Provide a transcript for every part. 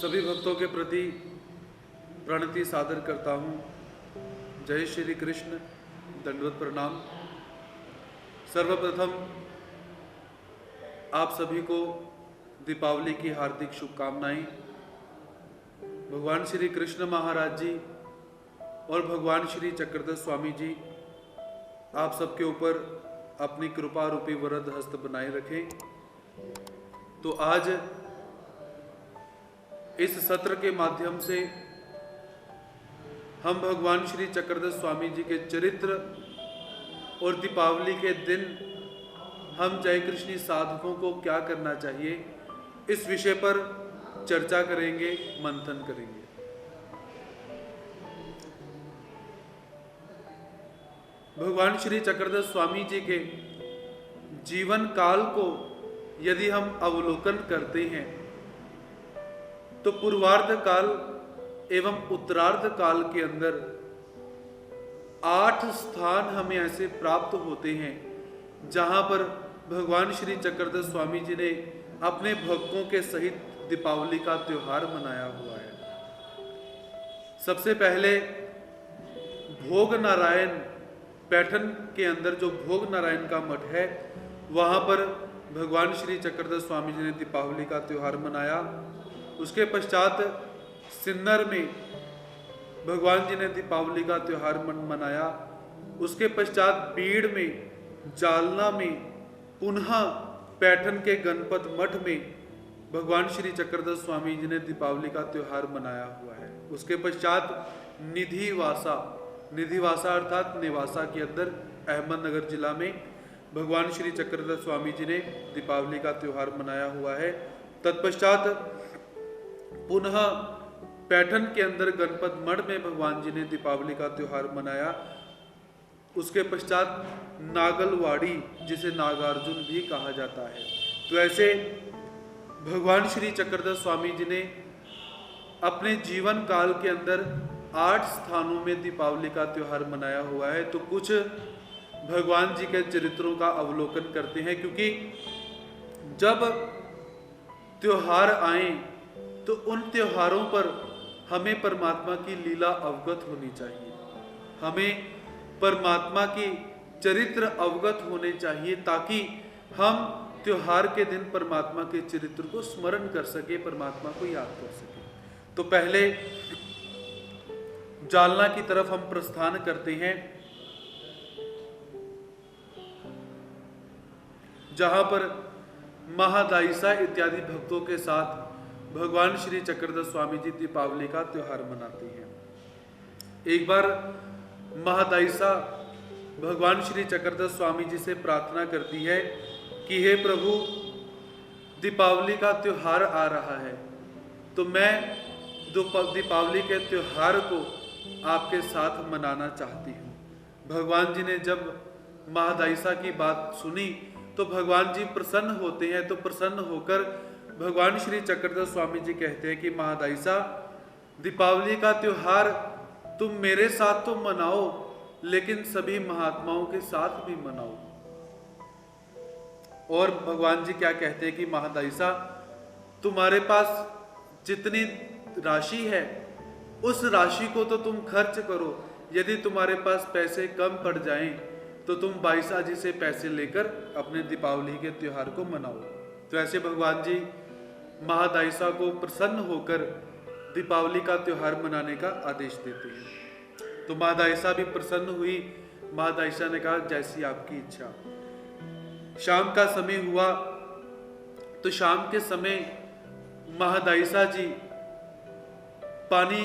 सभी भक्तों के प्रति प्रणति सादर करता हूँ। जय श्री कृष्ण, दंडवत प्रणाम। सर्वप्रथम आप सभी को दीपावली की हार्दिक शुभकामनाएं। भगवान श्री कृष्ण महाराज जी और भगवान श्री चक्रधर स्वामी जी आप सबके ऊपर अपनी कृपा रूपी वरद हस्त बनाए रखें। तो आज इस सत्र के माध्यम से हम भगवान श्री चक्रधर स्वामी जी के चरित्र और दीपावली के दिन हम जय कृष्णी साधकों को क्या करना चाहिए, इस विषय पर चर्चा करेंगे, मंथन करेंगे। भगवान श्री चक्रधर स्वामी जी के जीवन काल को यदि हम अवलोकन करते हैं तो पूर्वार्ध काल एवं उत्तरार्ध काल के अंदर 8 स्थान हमें ऐसे प्राप्त होते हैं जहां पर भगवान श्री चक्रधर स्वामी जी ने अपने भक्तों के सहित दीपावली का त्योहार मनाया हुआ है। सबसे पहले भोग नारायण पैठन के अंदर जो भोग नारायण का मठ है, वहां पर भगवान श्री चक्रधर स्वामी जी ने दीपावली का त्योहार मनाया। उसके पश्चात सिन्नर में भगवान जी ने दीपावली का त्योहार मनाया। उसके पश्चात बीड़ में, जालना में, पुनः पैठन के गणपत मठ में भगवान श्री चक्रधर स्वामी जी ने दीपावली का त्योहार मनाया हुआ है। उसके पश्चात निधिवासा अर्थात नेवासा के अंदर अहमदनगर जिला में भगवान श्री चक्रधर स्वामी जी ने दीपावली का त्योहार मनाया हुआ है। तत्पश्चात पुनः पैठन के अंदर गणपत मठ में भगवान जी ने दीपावली का त्योहार मनाया। उसके पश्चात नागलवाड़ी, जिसे नागार्जुन भी कहा जाता है। तो ऐसे भगवान श्री चक्रधर स्वामी जी ने अपने जीवन काल के अंदर 8 स्थानों में दीपावली का त्योहार मनाया हुआ है। तो कुछ भगवान जी के चरित्रों का अवलोकन करते हैं, क्योंकि जब त्योहार आए तो उन त्योहारों पर हमें परमात्मा की लीला अवगत होनी चाहिए, हमें परमात्मा की चरित्र अवगत होने चाहिए, ताकि हम त्योहार के दिन परमात्मा के चरित्र को स्मरण कर सके, परमात्मा को याद कर सके। तो पहले जालना की तरफ हम प्रस्थान करते हैं, जहां पर महादायिसा इत्यादि भक्तों के साथ भगवान श्री चक्रधर स्वामी जी दीपावली का त्योहार मनाते हैं। एक बार महादायिसा भगवान श्री चक्रधर स्वामी जी से प्रार्थना करती है कि हे प्रभु, दीपावली का त्योहार आ रहा है, तो मैं दीपावली के त्योहार को आपके साथ मनाना चाहती हूँ। भगवान जी ने जब महादायिसा की बात सुनी तो भगवान जी प्रसन्न होते हैं। तो प्रसन्न होकर भगवान श्री चक्रधर स्वामी जी कहते हैं कि महादायिसा, दीपावली का त्योहार तुम मेरे साथ तो मनाओ, लेकिन सभी महात्माओं के साथ भी मनाओ। और भगवान जी क्या कहते हैं कि महादायिसा, तुम्हारे पास जितनी राशि है उस राशि को तो तुम खर्च करो, यदि तुम्हारे पास पैसे कम पड़ जाएं तो तुम बाईसा जी से पैसे लेकर अपने दीपावली के त्योहार को मनाओ। तो ऐसे भगवान जी महादायिसा को प्रसन्न होकर दीपावली का त्योहार मनाने का आदेश देते हैं। तो महादायिसा भी प्रसन्न हुई। महादायिसा ने कहा, जैसी आपकी इच्छा। शाम का समय हुआ तो शाम के समय महादायिसा जी पानी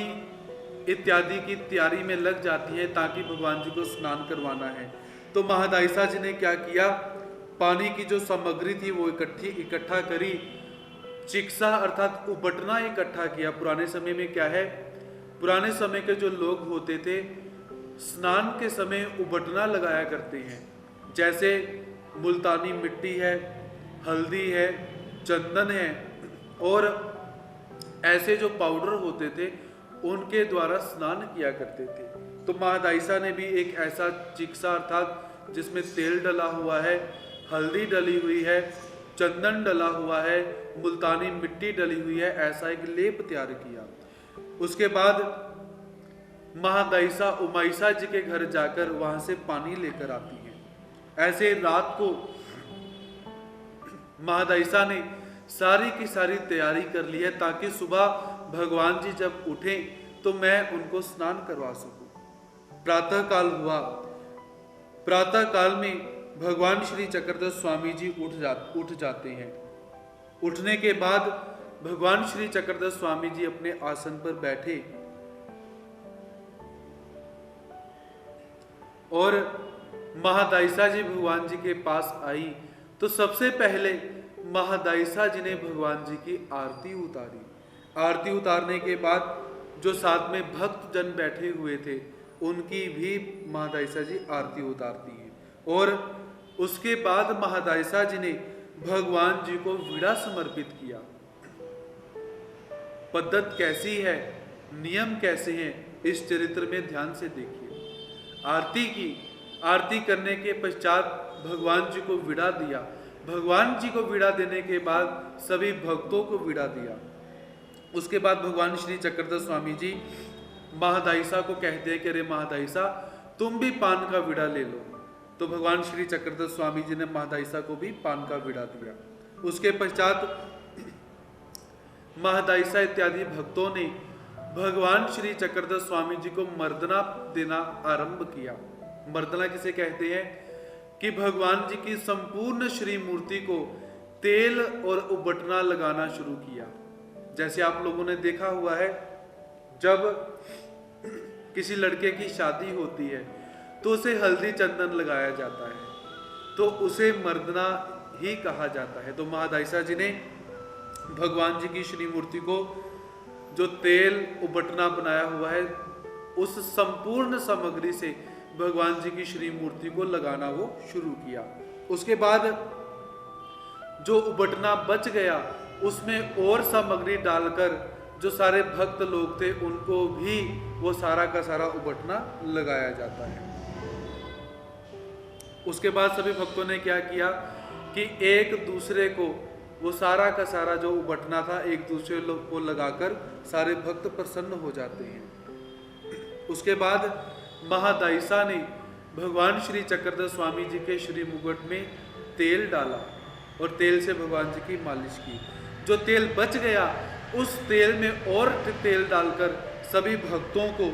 इत्यादि की तैयारी में लग जाती है, ताकि भगवान जी को स्नान करवाना है। तो महादायिसा जी ने क्या किया, पानी की जो सामग्री थी वो इकट्ठा करी, चिक्सा अर्थात उबटना इकट्ठा किया। पुराने समय में क्या है, पुराने समय के जो लोग होते थे स्नान के समय उबटना लगाया करते हैं। जैसे मुल्तानी मिट्टी है, हल्दी है, चंदन है, और ऐसे जो पाउडर होते थे उनके द्वारा स्नान किया करते थे। तो महादायिसा ने भी एक ऐसा चिक्सा अर्थात जिसमें तेल डला हुआ है, हल्दी डली हुई है चंदन डला हुआ है, मुल्तानी मिट्टी डली हुई है, ऐसा एक लेप तैयार किया। उसके बाद महादाइसा उमाइसा जी के घर जाकर वहां से पानी लेकर आती हैं। ऐसे रात को महादाइसा ने सारी की सारी तैयारी कर ली है ताकि सुबह भगवान जी जब उठें तो मैं उनको स्नान करवा सकूं। प्रातः काल हुआ। प्रातः काल में भगवान श्री चक्रधर स्वामी जी उठ जाते हैं। उठने के बाद भगवान श्री चक्रधर स्वामी जी अपने आसन पर बैठे और महादाइसा जी भगवान जी के पास आई तो सबसे पहले महादाइसा जी ने भगवान जी की आरती उतारी। आरती उतारने के बाद जो साथ में भक्त जन बैठे हुए थे उनकी भी महादाइसा जी आरती उतारती हैं। और उसके बाद महादाइसा जी ने भगवान जी को वीणा समर्पित किया। पद्धत कैसी है, नियम कैसे हैं, इस चरित्र में ध्यान से देखिए। आरती की, आरती करने के पश्चात भगवान जी को वीणा दिया। भगवान जी को वीणा देने के बाद सभी भक्तों को वीणा दिया। उसके बाद भगवान श्री चक्रधर स्वामी जी महादाइसा को कहते हैं कि अरे महादाइसा तुम भी पान का वीणा ले लो। तो भगवान श्री चक्रधर स्वामी जी ने महादाइसा को भी पान का वीणा दिया। उसके पश्चात महादाइसा इत्यादि भक्तों ने भगवान श्री चक्रधर स्वामी जी को मर्दना देना आरंभ किया। मर्दना किसे कहते हैं कि भगवान जी की संपूर्ण श्री मूर्ति को तेल और उबटना लगाना शुरू किया। जैसे आप लोगों ने देखा हुआ है, जब किसी लड़के की शादी होती है तो उसे हल्दी चंदन लगाया जाता है, तो उसे मर्दना ही कहा जाता है। तो महादाइसा जी ने भगवान जी की श्री मूर्ति को जो तेल उबटना बनाया हुआ है उस संपूर्ण सामग्री से भगवान जी की श्री मूर्ति को लगाना वो शुरू किया। उसके बाद जो उबटना बच गया उसमें और सामग्री डालकर जो सारे भक्त लोग थे उनको भी वो सारा का सारा उबटना लगाया जाता है। उसके बाद सभी भक्तों ने क्या किया कि एक दूसरे को वो सारा का सारा जो उबटना था एक दूसरे को लगाकर सारे भक्त प्रसन्न हो जाते हैं। उसके बाद महादाइसा ने भगवान श्री चक्रधर स्वामी जी के श्री मुकुट में तेल डाला और तेल से भगवान जी की मालिश की। जो तेल बच गया उस तेल में और तेल डालकर सभी भक्तों को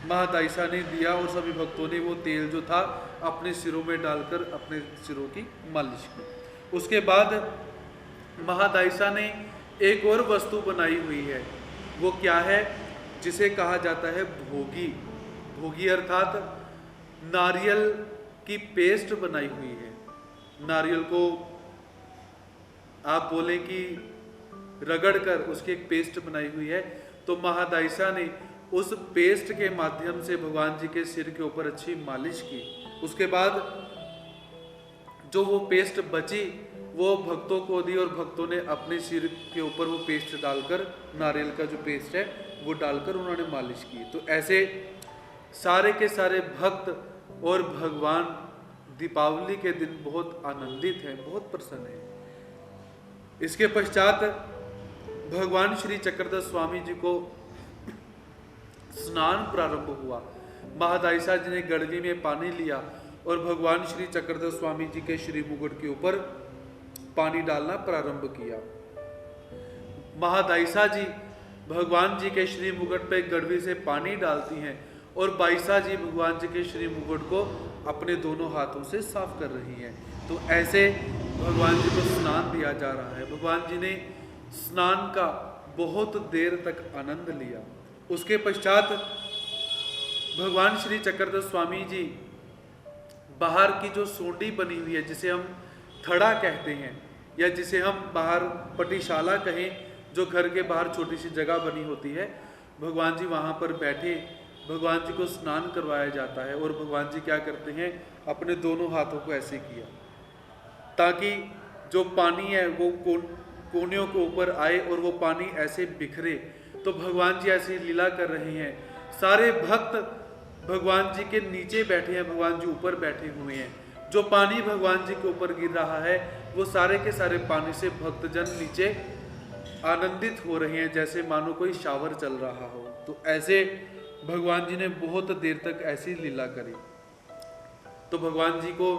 महादाइसा ने दिया और सभी भक्तों ने वो तेल जो था अपने सिरों में डालकर अपने सिरों की मालिश की। उसके बाद महादाइसा ने एक और वस्तु बनाई हुई है। वो क्या है? जिसे कहा जाता है भोगी। भोगी अर्थात नारियल की पेस्ट बनाई हुई है। नारियल को आप बोले कि रगड़कर उसकी एक पेस्ट बनाई हुई है, तो महादाइसा ने उस पेस्ट के माध्यम से भगवान जी के सिर के ऊपर अच्छी मालिश की। उसके बाद जो वो पेस्ट बची वो भक्तों को दी और भक्तों ने अपने सिर के ऊपर वो पेस्ट डालकर, नारियल का जो पेस्ट है वो डालकर उन्होंने मालिश की। तो ऐसे सारे के सारे भक्त और भगवान दीपावली के दिन बहुत आनंदित हैं, बहुत प्रसन्न हैं। इसके पश्चात भगवान श्री चक्रधर स्वामी जी को स्नान प्रारंभ हुआ। महादाइसा जी ने गड़वी में पानी लिया और भगवान श्री चक्रधर स्वामी जी के श्री मुकुट के ऊपर पानी डालना प्रारंभ किया। महादाइसा जी भगवान जी के श्री मुकुट पे गड़वी से पानी डालती हैं और बाइसा जी भगवान जी के श्री मुकुट को अपने दोनों हाथों से साफ कर रही हैं। तो ऐसे भगवान जी को स्नान दिया जा रहा है। भगवान जी ने स्नान का बहुत देर तक आनंद लिया। उसके पश्चात भगवान श्री चक्रधर स्वामी जी बाहर की जो सोंडी बनी हुई है, जिसे हम थड़ा कहते हैं या जिसे हम बाहर पटिशाला कहें, जो घर के बाहर छोटी सी जगह बनी होती है, भगवान जी वहाँ पर बैठे भगवान जी को स्नान करवाया जाता है। और भगवान जी क्या करते हैं, अपने दोनों हाथों को ऐसे किया ताकि जो पानी है वो कोनियों के ऊपर आए और वो पानी ऐसे बिखरे। तो भगवान जी ऐसी लीला कर रहे हैं। सारे भक्त भगवान जी के नीचे बैठे हैं, भगवान जी ऊपर बैठे हुए हैं। जो पानी भगवान जी के ऊपर गिर रहा है वो सारे के सारे पानी से भक्तजन नीचे आनंदित हो रहे हैं, जैसे मानो कोई शावर चल रहा हो। तो ऐसे भगवान जी ने बहुत देर तक ऐसी लीला करी। तो भगवान जी को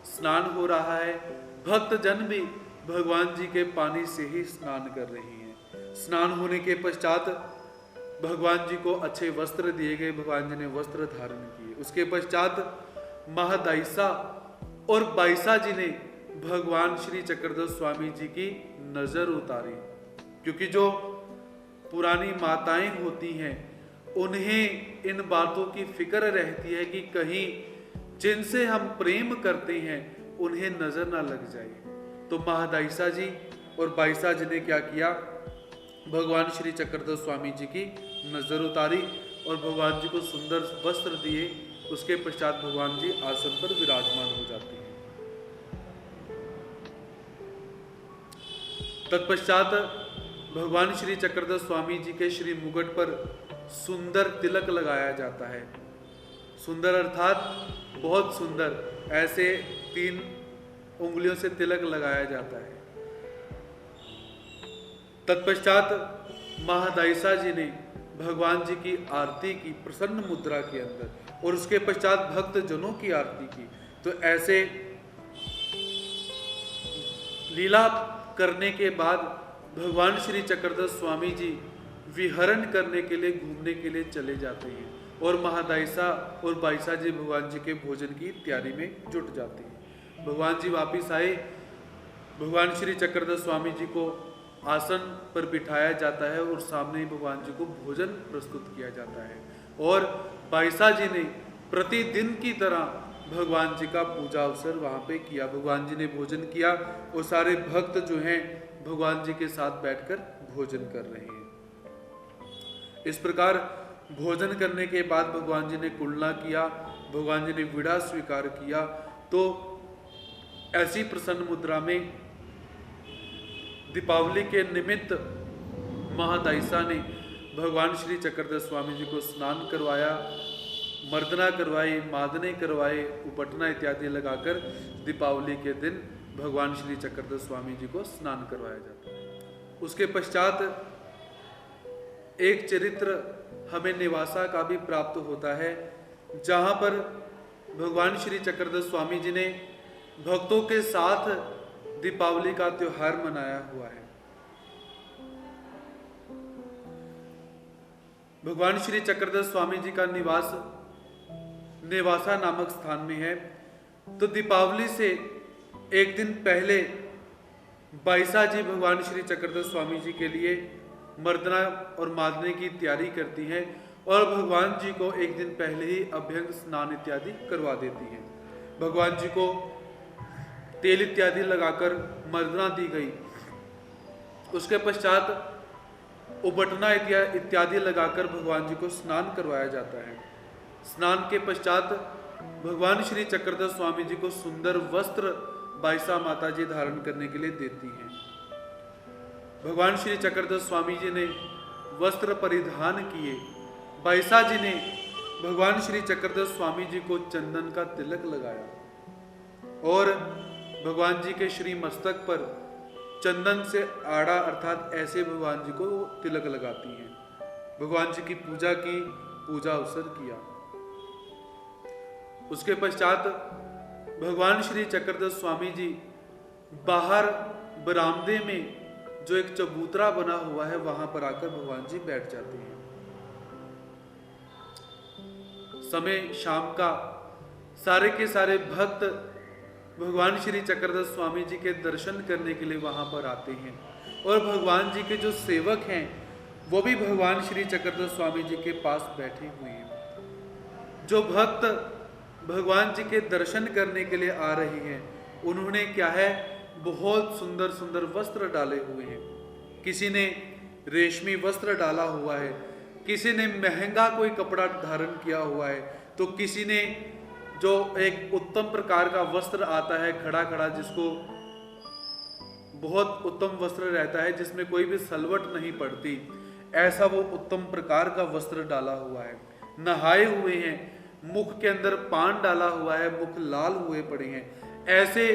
स्नान हो रहा है, भक्तजन भी भगवान जी के पानी से ही स्नान कर रहे हैं। स्नान होने के पश्चात भगवान जी को अच्छे वस्त्र दिए गए, भगवान जी ने वस्त्र धारण किए। उसके पश्चात महादायिसा और बाईसा जी ने भगवान श्री चक्रधर स्वामी जी की नजर उतारी, क्योंकि जो पुरानी माताएं होती हैं उन्हें इन बातों की फिक्र रहती है कि कहीं जिनसे हम प्रेम करते हैं उन्हें नजर ना लग जाए। तो महादायिसा जी और बाईसा जी ने क्या किया, भगवान श्री चक्रधर स्वामी जी की नजर उतारी और भगवान जी को सुंदर वस्त्र दिए। उसके पश्चात भगवान जी आसन पर विराजमान हो जाते हैं। तत्पश्चात भगवान श्री चक्रधर स्वामी जी के श्री मुकुट पर सुंदर तिलक लगाया जाता है। सुंदर अर्थात बहुत सुंदर, ऐसे 3 उंगलियों से तिलक लगाया जाता है। तत्पश्चात महादायिसा जी ने भगवान जी की आरती की प्रसन्न मुद्रा के अंदर, और उसके पश्चात भक्त जनों की आरती की। तो ऐसे लीला करने के बाद भगवान श्री चक्रधर स्वामी जी विहरण करने के लिए, घूमने के लिए चले जाते हैं और महादायिसा और बाईसा जी भगवान जी के भोजन की तैयारी में जुट जाते हैं। भगवान जी वापिस आए, भगवान श्री चक्रधर स्वामी जी को आसन पर बिठाया जाता है और सामने ही भगवान जी को भोजन प्रस्तुत किया जाता है। और बाईसा जी ने प्रतिदिन की तरह भगवान जी का पूजा अवसर वहाँ पे किया। भगवान जी ने भोजन किया और सारे भक्त जो हैं भगवान जी के साथ बैठकर भोजन कर रहे हैं। इस प्रकार भोजन करने के बाद भगवान जी ने कुलना किया, भगवान जी ने विड़ा स्वीकार किया। तो ऐसी प्रसन्न मुद्रा में दीपावली के निमित्त महादायिसा ने भगवान श्री चक्रधर स्वामी जी को स्नान करवाया, मर्दना करवाई, मादने करवाए, उपटना इत्यादि लगाकर दीपावली के दिन भगवान श्री चक्रधर स्वामी जी को स्नान करवाया जाता है। उसके पश्चात एक चरित्र हमें नेवासा का भी प्राप्त होता है, जहां पर भगवान श्री चक्रधर स्वामी जी ने भक्तों के साथ दीपावली का त्योहार मनाया हुआ है। भगवान श्री चक्रधर स्वामी जी का निवास नेवासा नामक स्थान में है। तो दीपावली से एक दिन पहले बाईसा जी भगवान श्री चक्रधर स्वामी जी के लिए मर्दना और मादने की तैयारी करती हैं और भगवान जी को एक दिन पहले ही अभ्यंग स्नान इत्यादि करवा देती हैं। भगवान जी को तेल इत्यादि लगाकर मर्दना दी गई। उसके पश्चात उपटना इत्यादि लगाकर भगवान जी को स्नान करवाया जाता है। स्नान के पश्चात भगवान श्री चक्रधर स्वामी जी को सुंदर वस्त्र बाईसा माता जी धारण करने के लिए देती हैं। भगवान श्री चक्रधर स्वामी जी ने वस्त्र परिधान किए। बाईसा जी ने भगवान श्री चक्रधर स्वामी जी को चंदन का तिलक लगाया और भगवान जी के श्री मस्तक पर चंदन से आड़ा अर्थात ऐसे भगवान जी को तिलक लगाती हैं। भगवान जी की पूजा की, पूजा अवसर किया। उसके पश्चात भगवान श्री चक्रधर स्वामी जी बाहर बरामदे में जो एक चबूतरा बना हुआ है वहां पर आकर भगवान जी बैठ जाते हैं। समय शाम का, सारे के सारे भक्त भगवान श्री चक्रधर स्वामी जी के दर्शन करने के लिए वहां पर आते हैं और भगवान जी के जो सेवक हैं वो भी भगवान श्री चक्रधर स्वामी जी के पास बैठे हुए हैं। जो भक्त भगवान जी के दर्शन करने के लिए आ रहे हैं उन्होंने क्या है, बहुत सुंदर सुंदर वस्त्र डाले हुए हैं। किसी ने रेशमी वस्त्र डाला हुआ है, किसी ने महंगा कोई कपड़ा धारण किया हुआ है, तो किसी ने जो एक उत्तम प्रकार का वस्त्र आता है खड़ा खड़ा, जिसको बहुत उत्तम वस्त्र रहता है जिसमें कोई भी सलवट नहीं पड़ती, ऐसा वो उत्तम प्रकार का वस्त्र डाला हुआ है। नहाए हुए हैं, मुख के अंदर पान डाला हुआ है, मुख लाल हुए पड़े हैं, ऐसे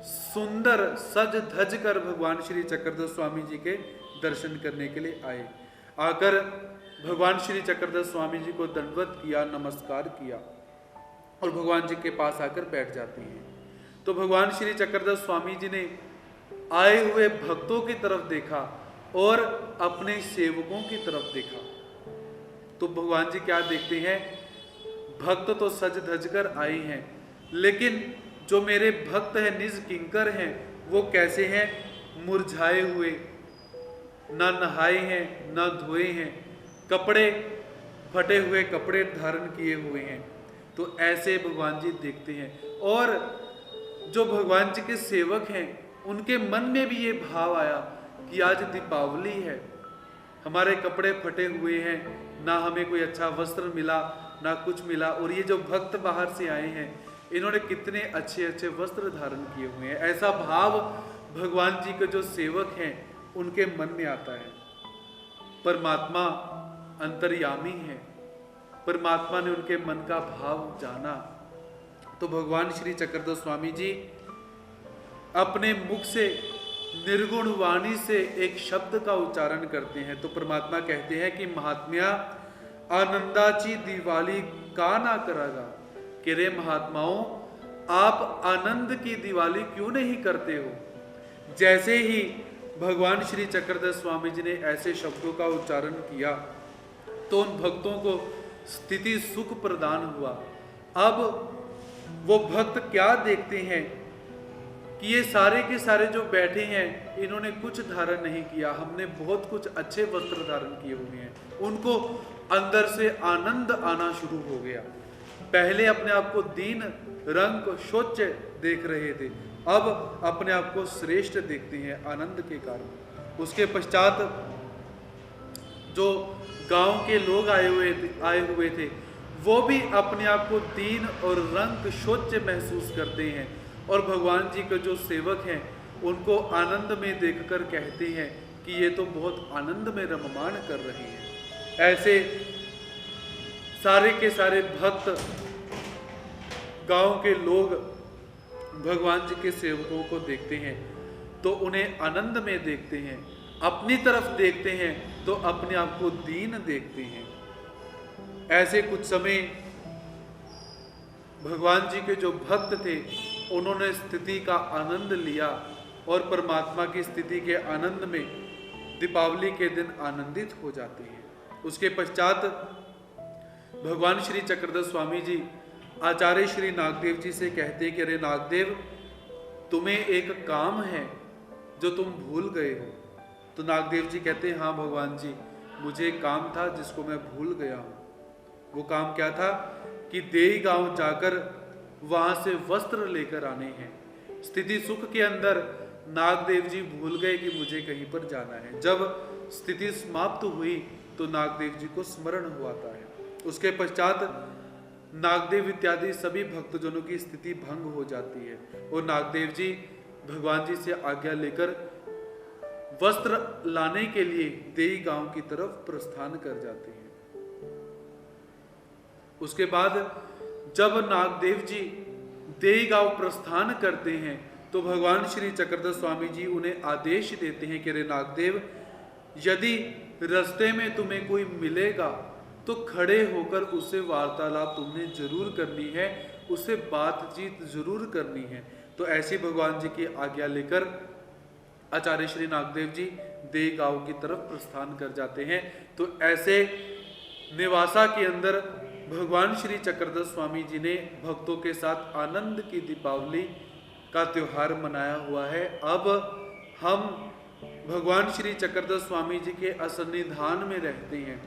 सुंदर सज धज कर भगवान श्री चक्रधर स्वामी जी के दर्शन करने के लिए आए। आकर भगवान श्री चक्रधर स्वामी जी को दंडवत किया, नमस्कार किया और भगवान जी के पास आकर बैठ जाती हैं। तो भगवान श्री चक्रधर स्वामी जी ने आए हुए भक्तों की तरफ देखा और अपने सेवकों की तरफ देखा। तो भगवान जी क्या देखते हैं, भक्त तो सज धज कर आए हैं, लेकिन जो मेरे भक्त हैं, निज किंकर हैं, वो कैसे हैं, मुरझाए हुए, ना नहाए हैं, ना धोए हैं, कपड़े फटे हुए कपड़े धारण किए हुए हैं। तो ऐसे भगवान जी देखते हैं। और जो भगवान जी के सेवक हैं, उनके मन में भी ये भाव आया कि आज दीपावली है, हमारे कपड़े फटे हुए हैं, ना हमें कोई अच्छा वस्त्र मिला, ना कुछ मिला, और ये जो भक्त बाहर से आए हैं, इन्होंने कितने अच्छे अच्छे वस्त्र धारण किए हुए हैं। ऐसा भाव भगवान जी के जो सेवक हैं उनके मन में आता है। परमात्मा अंतर्यामी है, परमात्मा ने उनके मन का भाव जाना। तो भगवान श्री चक्रधर स्वामी जी अपने मुख से निर्गुण वाणी से एक शब्द का उच्चारण करते हैं। तो परमात्मा कहते हैं कि महात्म्या आनंदाची दिवाली का ना करागा, कि रे महात्माओं, आप आनंद की दिवाली क्यों नहीं करते हो। जैसे ही भगवान श्री चक्रधर स्वामी जी ने ऐसे शब्दों का उच्चारण किया तो उन भक्तों को स्थिति सुख प्रदान हुआ। अब वो भक्त क्या देखते हैं कि ये सारे के सारे जो बैठे हैं, इन्होंने कुछ धारण नहीं किया, हमने बहुत कुछ अच्छे वस्त्र धारण किए हुए हैं। उनको अंदर से आनंद आना शुरू हो गया। पहले अपने आप को दीन, रंग, शोच देख रहे थे, अब अपने आप को श्रेष्ठ देखते हैं आनंद के कारण। उसके पश्चात जो गांव के लोग आए हुए थे, वो भी अपने आप को दीन और रंग शोच महसूस करते हैं, और भगवान जी के जो सेवक हैं उनको आनंद में देखकर कहते हैं कि ये तो बहुत आनंद में रममान कर रहे हैं। ऐसे सारे के सारे भक्त, गांव के लोग भगवान जी के सेवकों को देखते हैं तो उन्हें आनंद में देखते हैं, अपनी तरफ देखते हैं तो अपने आप को दीन देखते हैं। ऐसे कुछ समय भगवान जी के जो भक्त थे उन्होंने स्थिति का आनंद लिया और परमात्मा की स्थिति के आनंद में दीपावली के दिन आनंदित हो जाते हैं। उसके पश्चात भगवान श्री चक्रधर स्वामी जी आचार्य श्री नागदेव जी से कहते हैं कि अरे नागदेव, तुम्हें एक काम है जो तुम भूल गए हो। तो नागदेव जी कहते हैं हाँ भगवान जी, मुझे एक काम था जिसको मैं भूल गया हूँ। वो काम क्या था कि देई गांव जाकर वहां से वस्त्र लेकर आने हैं। स्थिति सुख के अंदर नागदेव जी भूल गए कि मुझे कहीं पर जाना है। जब स्थिति समाप्त हुई तो नागदेव जी को स्मरण हुआ था। उसके पश्चात नागदेव इत्यादि सभी भक्तजनों की स्थिति भंग हो जाती है और नागदेव जी भगवान जी से आज्ञा लेकर वस्त्र लाने के लिए देई गांव की तरफ प्रस्थान कर जाते हैं। उसके बाद जब नागदेव जी देई गांव प्रस्थान करते हैं तो भगवान श्री चक्रधर स्वामी जी उन्हें आदेश देते हैं कि रे नागदेव, यदि रास्ते में तुम्हें कोई मिलेगा तो खड़े होकर उससे वार्तालाप तुमने जरूर करनी है, उससे बातचीत जरूर करनी है। तो ऐसी भगवान जी की आज्ञा लेकर आचार्य श्री नागदेव जी देई गांव की तरफ प्रस्थान कर जाते हैं। तो ऐसे नेवासा के अंदर भगवान श्री चक्रधर स्वामी जी ने भक्तों के साथ आनंद की दीपावली का त्योहार मनाया हुआ है। अब हम भगवान श्री चक्रधर स्वामी जी के असन्निधान में रहते हैं,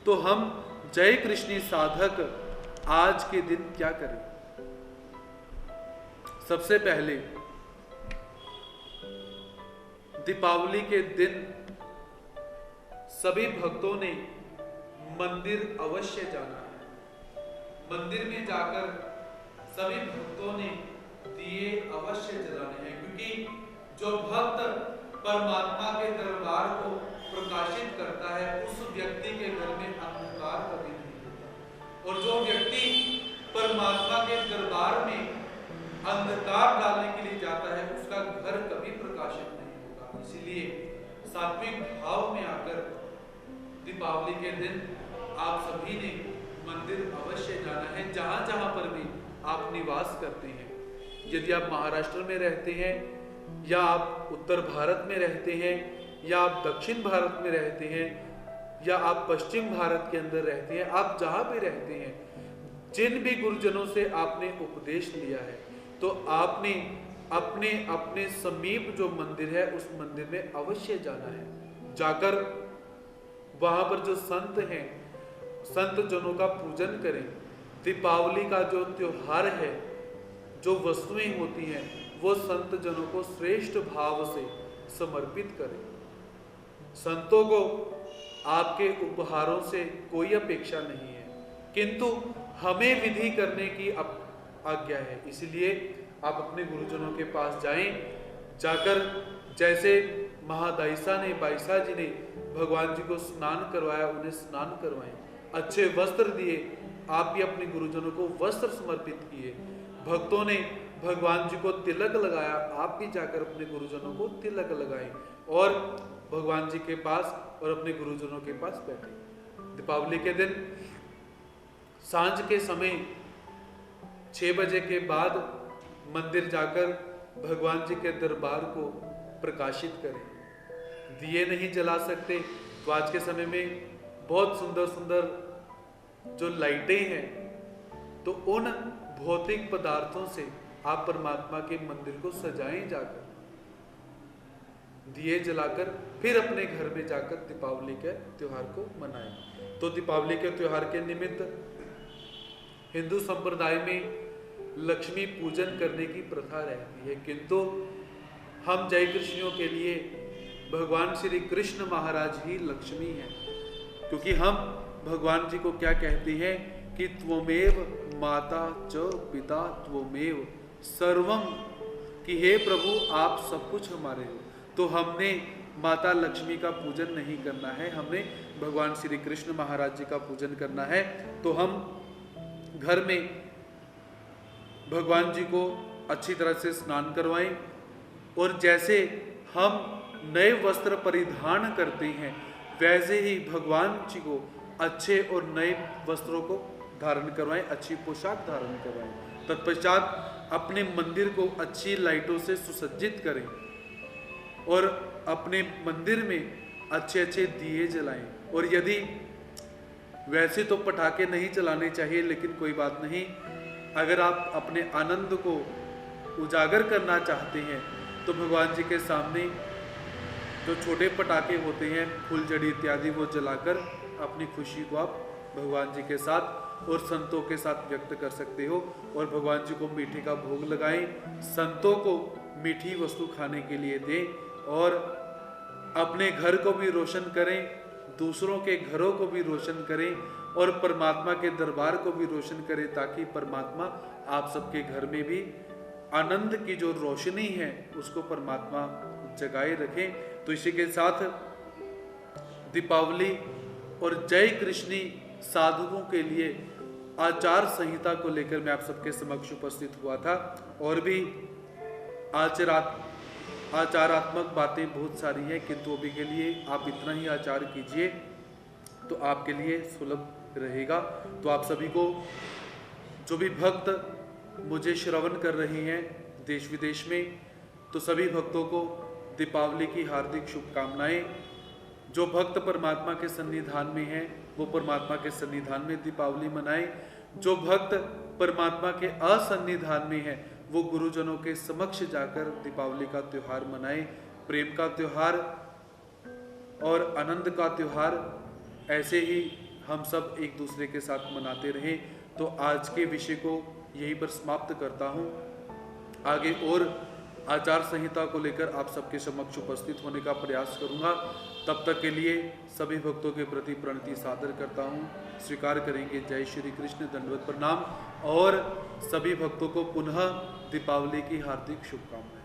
तो हम जय कृष्णी साधक आज के दिन क्या करें। सबसे पहले दीपावली के दिन सभी भक्तों ने मंदिर अवश्य जाना है। मंदिर में जाकर सभी भक्तों ने दिए अवश्य जलाने हैं, क्योंकि जो भक्त परमात्मा के दरबार को प्रकाशित करता है उस व्यक्ति के घर में अंधकार कभी नहीं होता, और जो व्यक्ति परमात्मा के दरबार में अंधकार डालने के लिए जाता है उसका घर कभी प्रकाशित नहीं होगा। इसीलिए सात्विक भाव में आकर दीपावली के दिन आप सभी ने मंदिर अवश्य जाना है, जहां जहां पर भी आप निवास करते हैं। यदि आप महाराष्ट्र में रहते हैं, या आप उत्तर भारत में रहते हैं, या आप दक्षिण भारत में रहते हैं, या आप पश्चिम भारत के अंदर रहते हैं, आप जहां भी रहते हैं, जिन भी गुरुजनों से आपने उपदेश लिया है, तो आपने अपने अपने समीप जो मंदिर है उस मंदिर में अवश्य जाना है। जाकर वहां पर जो संत हैं, संत जनों का पूजन करें। दीपावली का जो त्योहार है, जो वस्तुएं होती हैं, वो संत जनों को श्रेष्ठ भाव से समर्पित करें। संतों को आपके उपहारों से कोई अपेक्षा नहीं है, किंतु हमें विधि करने की आज्ञा है। इसलिए आप अपने गुरुजनों के पास जाएं, जाकर जैसे महादायिसा ने, बाईसा जी ने भगवान जी को स्नान करवाया, उन्हें स्नान करवाएं, अच्छे वस्त्र दिए। आप भी अपने गुरुजनों को वस्त्र समर्पित किए। भक्तों ने भगवान जी को तिलक लगाया, आप भी जाकर अपने गुरुजनों को तिलक लगाएं और भगवान जी के पास और अपने गुरुजनों के पास बैठे। दीपावली के दिन सांझ के समय 6 बजे के बाद मंदिर जाकर भगवान जी के दरबार को प्रकाशित करें। दिए नहीं जला सकते तो आज के समय में बहुत सुंदर सुंदर जो लाइटें हैं, तो उन भौतिक पदार्थों से आप परमात्मा के मंदिर को सजाएं, जाकर दिए जलाकर फिर अपने घर में जाकर दीपावली के त्योहार को मनाएं। तो दीपावली के त्योहार के निमित्त हिंदू संप्रदाय में लक्ष्मी पूजन करने की प्रथा रहती है, किंतु हम जय कृष्णियों के लिए भगवान श्री कृष्ण महाराज ही लक्ष्मी हैं, क्योंकि हम भगवान जी को क्या कहते हैं कि त्वमेव माता च पिता त्वमेव सर्वम, कि हे प्रभु आप सब कुछ हमारे हो। तो हमने माता लक्ष्मी का पूजन नहीं करना है, हमने भगवान श्री कृष्ण महाराज जी का पूजन करना है। तो हम घर में भगवान जी को अच्छी तरह से स्नान करवाएं, और जैसे हम नए वस्त्र परिधान करते हैं, वैसे ही भगवान जी को अच्छे और नए वस्त्रों को धारण करवाएं, अच्छी पोशाक धारण करवाएं। तत्पश्चात अपने मंदिर को अच्छी लाइटों से सुसज्जित करें और अपने मंदिर में अच्छे अच्छे दिए जलाएं। और यदि वैसे तो पटाखे नहीं चलाने चाहिए, लेकिन कोई बात नहीं, अगर आप अपने आनंद को उजागर करना चाहते हैं तो भगवान जी के सामने जो छोटे पटाखे होते हैं, फुलझड़ी इत्यादि, वो जलाकर अपनी खुशी को आप भगवान जी के साथ और संतों के साथ व्यक्त कर सकते हो। और भगवान जी को मीठे का भोग लगाएं, संतों को मीठी वस्तु खाने के लिए दें, और अपने घर को भी रोशन करें, दूसरों के घरों को भी रोशन करें, और परमात्मा के दरबार को भी रोशन करें, ताकि परमात्मा आप सबके घर में भी आनंद की जो रोशनी है उसको परमात्मा जगाए रखें। तो इसी के साथ दीपावली और जय कृष्णी साधुओं के लिए आचार संहिता को लेकर मैं आप सबके समक्ष उपस्थित हुआ था। और भी आचारात्मक बातें बहुत सारी हैं, किंतु अभी के लिए आप इतना ही आचार कीजिए तो आपके लिए सुलभ रहेगा। तो आप सभी को, जो भी भक्त मुझे श्रवण कर रहे हैं देश विदेश में, तो सभी भक्तों को दीपावली की हार्दिक शुभकामनाएं। जो भक्त परमात्मा के सन्निधान में हैं वो परमात्मा के सन्निधान में दीपावली मनाएं। जो भक्त परमात्मा के असन्निधान में हैं वो गुरुजनों के समक्ष जाकर दीपावली का त्योहार मनाएं। प्रेम का त्योहार और आनंद का त्योहार ऐसे ही हम सब एक दूसरे के साथ मनाते रहें। तो आज के विषय को यहीं पर समाप्त करता हूँ। आगे और आचार संहिता को लेकर आप सबके समक्ष उपस्थित होने का प्रयास करूँगा। तब तक के लिए सभी भक्तों के प्रति प्रणति सादर करता हूँ। स्वीकार करेंगे। जय श्री कृष्ण, दंडवत प्रणाम, और सभी भक्तों को पुनः दीपावली की हार्दिक शुभकामनाएं।